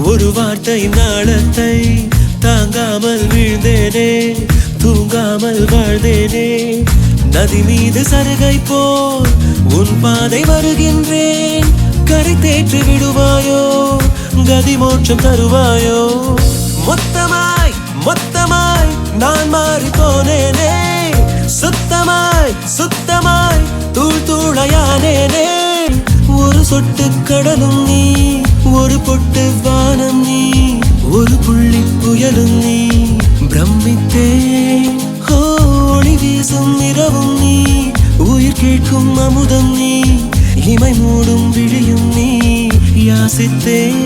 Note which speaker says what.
Speaker 1: ஒரு வார்த்தை நாளத்தை தாங்காமல் வீழ்ந்தேனே, தூங்காமல் வாழ்ந்தேனே. நதி மீது சருகை போல் உன் பாதை வருகின்றேன். கரை தேற்றி விடுவாயோ, கதி மோட்சம் தருவாயோ. மொத்தமாய் மொத்தமாய் நான் மாறி போனேனே, சுத்தமாய் சுத்தமாய் தூள் தூளையானேனே. ஒரு சொட்டு கடலும் நீ, ஒரு பொட்டு வானம் நீ, ஒரு புள்ளி புயலும் நீ. பிரமித்தேன் ஒளி வீசும் இரவும் நீ, உயிர் கேட்கும் அமுதம் நீ, இமை மூடும் விழியும் நீ. யாசித்தேன்